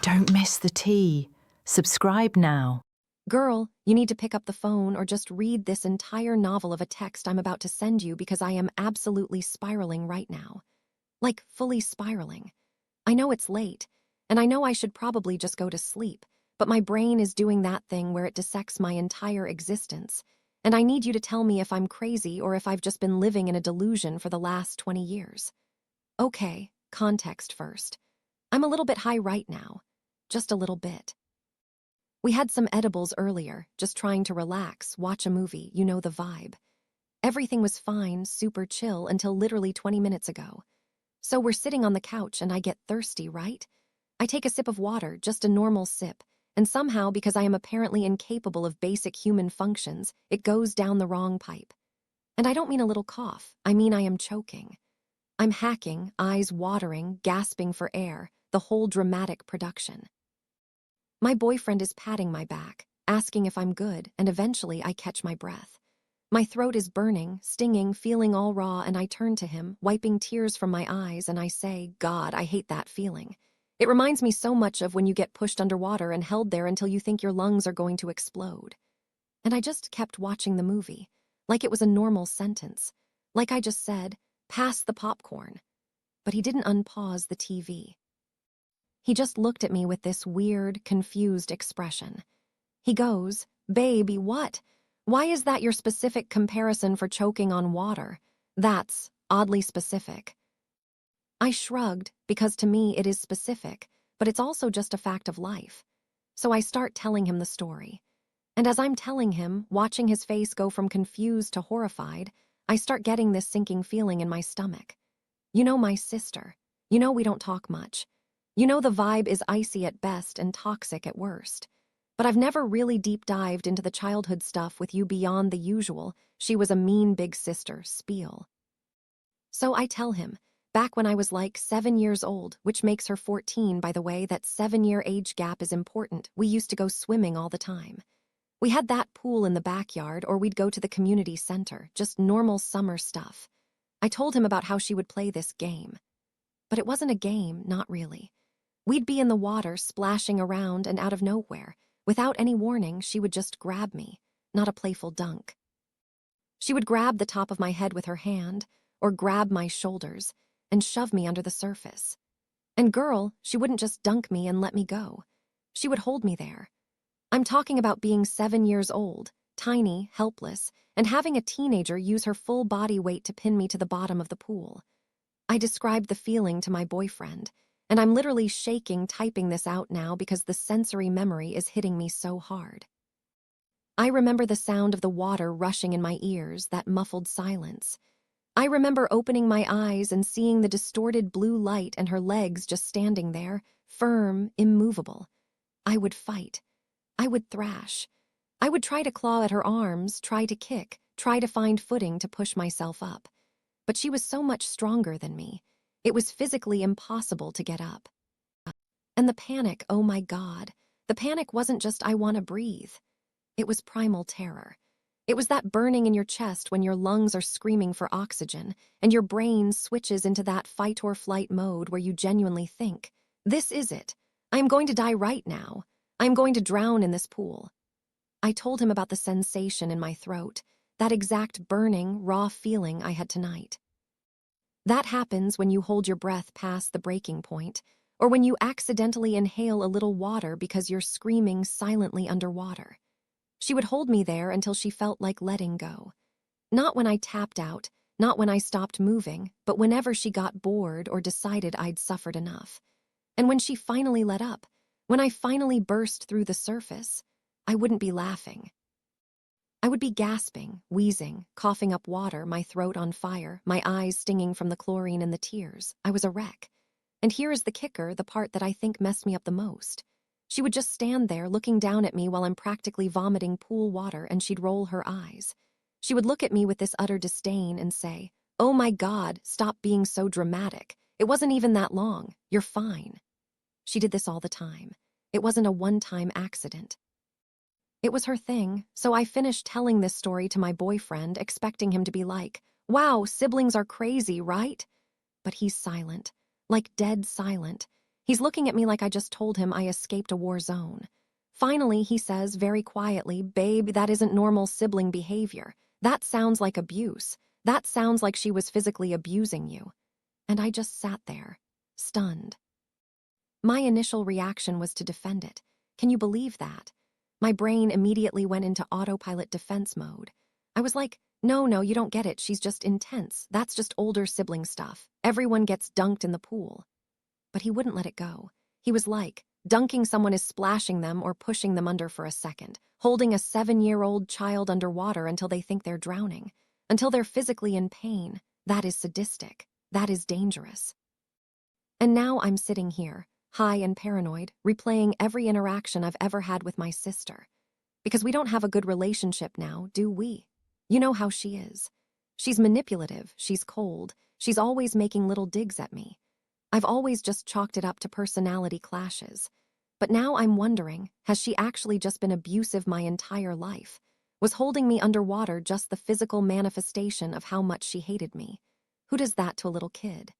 Don't miss the tea. Subscribe now. Girl, you need to pick up the phone or just read this entire novel of a text I'm about to send you because I am absolutely spiraling right now. Like, fully spiraling. I know it's late, and I know I should probably just go to sleep, but my brain is doing that thing where it dissects my entire existence, and I need you to tell me if I'm crazy or if I've just been living in a delusion for the last 20 years. Okay, context first. I'm a little bit high right now. Just a little bit. We had some edibles earlier, just trying to relax, watch a movie, you know the vibe. Everything was fine, super chill, until literally 20 minutes ago. So we're sitting on the couch and I get thirsty, right? I take a sip of water, just a normal sip, and somehow, because I am apparently incapable of basic human functions, it goes down the wrong pipe. And I don't mean a little cough, I mean I am choking. I'm hacking, eyes watering, gasping for air, the whole dramatic production. My boyfriend is patting my back, asking if I'm good, and eventually I catch my breath. My throat is burning, stinging, feeling all raw, and I turn to him, wiping tears from my eyes, and I say, God, I hate that feeling. It reminds me so much of when you get pushed underwater and held there until you think your lungs are going to explode. And I just kept watching the movie, like it was a normal sentence. Like I just said, pass the popcorn. But he didn't unpause the TV. He just looked at me with this weird, confused expression. He goes, Baby, what? Why is that your specific comparison for choking on water? That's oddly specific. I shrugged, because to me it is specific, but it's also just a fact of life. So I start telling him the story. And as I'm telling him, watching his face go from confused to horrified, I start getting this sinking feeling in my stomach. You know my sister. You know we don't talk much. You know the vibe is icy at best and toxic at worst. But I've never really deep dived into the childhood stuff with you beyond the usual, she was a mean big sister spiel. So I tell him, back when I was like 7 years old, which makes her 14, by the way, that 7-year age gap is important, we used to go swimming all the time. We had that pool in the backyard, or we'd go to the community center, just normal summer stuff. I told him about how she would play this game. But it wasn't a game, not really. We'd be in the water, splashing around, and out of nowhere, without any warning, she would just grab me, not a playful dunk. She would grab the top of my head with her hand, or grab my shoulders, and shove me under the surface. And girl, she wouldn't just dunk me and let me go. She would hold me there. I'm talking about being 7 years old, tiny, helpless, and having a teenager use her full body weight to pin me to the bottom of the pool. I described the feeling to my boyfriend, and I'm literally shaking typing this out now because the sensory memory is hitting me so hard. I remember the sound of the water rushing in my ears, that muffled silence. I remember opening my eyes and seeing the distorted blue light and her legs just standing there, firm, immovable. I would fight. I would thrash. I would try to claw at her arms, try to kick, try to find footing to push myself up. But she was so much stronger than me. It was physically impossible to get up. And the panic, oh my God. The panic wasn't just I want to breathe. It was primal terror. It was that burning in your chest when your lungs are screaming for oxygen, and your brain switches into that fight or flight mode where you genuinely think, this is it. I am going to die right now. I am going to drown in this pool. I told him about the sensation in my throat, that exact burning, raw feeling I had tonight. That happens when you hold your breath past the breaking point, or when you accidentally inhale a little water because you're screaming silently underwater. She would hold me there until she felt like letting go. Not when I tapped out, not when I stopped moving, but whenever she got bored or decided I'd suffered enough. And when she finally let up, when I finally burst through the surface, I wouldn't be laughing. I would be gasping, wheezing, coughing up water, my throat on fire, my eyes stinging from the chlorine and the tears. I was a wreck. And here is the kicker, the part that I think messed me up the most. She would just stand there looking down at me while I'm practically vomiting pool water, and she'd roll her eyes. She would look at me with this utter disdain and say, "Oh my God, stop being so dramatic. It wasn't even that long. You're fine." She did this all the time. It wasn't a one-time accident. It was her thing, so I finished telling this story to my boyfriend, expecting him to be like, "Wow, siblings are crazy, right?" But he's silent, like dead silent. He's looking at me like I just told him I escaped a war zone. Finally, he says very quietly, "Babe, that isn't normal sibling behavior. That sounds like abuse. That sounds like she was physically abusing you." And I just sat there, stunned. My initial reaction was to defend it. Can you believe that? My brain immediately went into autopilot defense mode. I was like, no, you don't get it. She's just intense. That's just older sibling stuff. Everyone gets dunked in the pool. But he wouldn't let it go. He was like, dunking someone is splashing them or pushing them under for a second, holding a 7-year-old child underwater until they think they're drowning, until they're physically in pain. That is sadistic. That is dangerous. And now I'm sitting here, high and paranoid, replaying every interaction I've ever had with my sister. Because we don't have a good relationship now, do we? You know how she is. She's manipulative, she's cold, she's always making little digs at me. I've always just chalked it up to personality clashes. But now I'm wondering, has she actually just been abusive my entire life? Was holding me underwater just the physical manifestation of how much she hated me? Who does that to a little kid?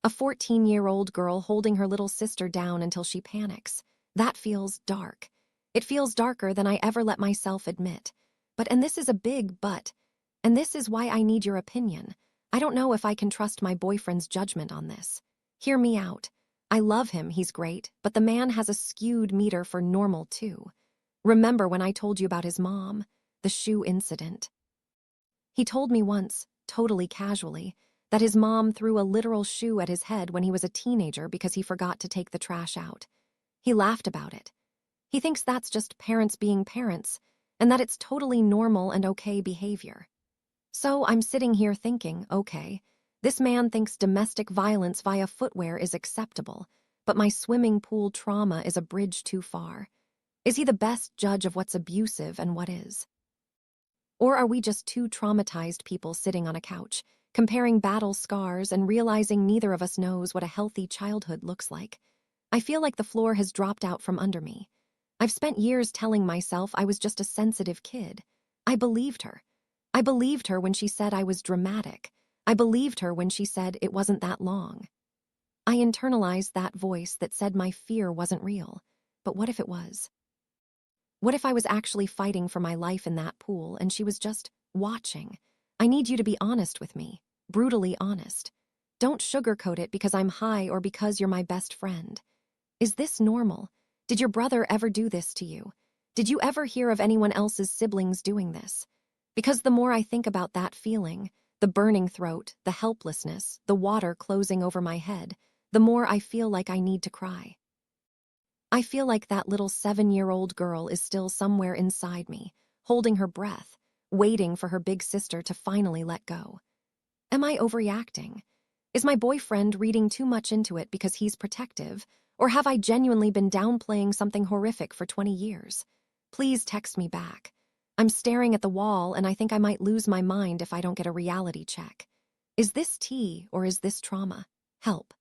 A 14-year-old girl holding her little sister down until she panics. That feels dark. It feels darker than I ever let myself admit. And this is a big but, and this is why I need your opinion. I don't know if I can trust my boyfriend's judgment on this. Hear me out. I love him, he's great, but the man has a skewed meter for normal too. Remember when I told you about his mom? The shoe incident. He told me once, totally casually, that his mom threw a literal shoe at his head when he was a teenager because he forgot to take the trash out. He laughed about it. He thinks that's just parents being parents, and that it's totally normal and okay behavior. So I'm sitting here thinking, okay, this man thinks domestic violence via footwear is acceptable, but my swimming pool trauma is a bridge too far. Is he the best judge of what's abusive and what is? Or are we just two traumatized people sitting on a couch, comparing battle scars and realizing neither of us knows what a healthy childhood looks like? I feel like the floor has dropped out from under me. I've spent years telling myself I was just a sensitive kid. I believed her. I believed her when she said I was dramatic. I believed her when she said it wasn't that long. I internalized that voice that said my fear wasn't real. But what if it was? What if I was actually fighting for my life in that pool and she was just watching? I need you to be honest with me, brutally honest. Don't sugarcoat it because I'm high or because you're my best friend. Is this normal? Did your brother ever do this to you? Did you ever hear of anyone else's siblings doing this? Because the more I think about that feeling, the burning throat, the helplessness, the water closing over my head, the more I feel like I need to cry. I feel like that little 7-year-old girl is still somewhere inside me, holding her breath, waiting for her big sister to finally let go. Am I overreacting? Is my boyfriend reading too much into it because he's protective, or have I genuinely been downplaying something horrific for 20 years? Please text me back. I'm staring at the wall and I think I might lose my mind if I don't get a reality check. Is this tea or is this trauma? Help.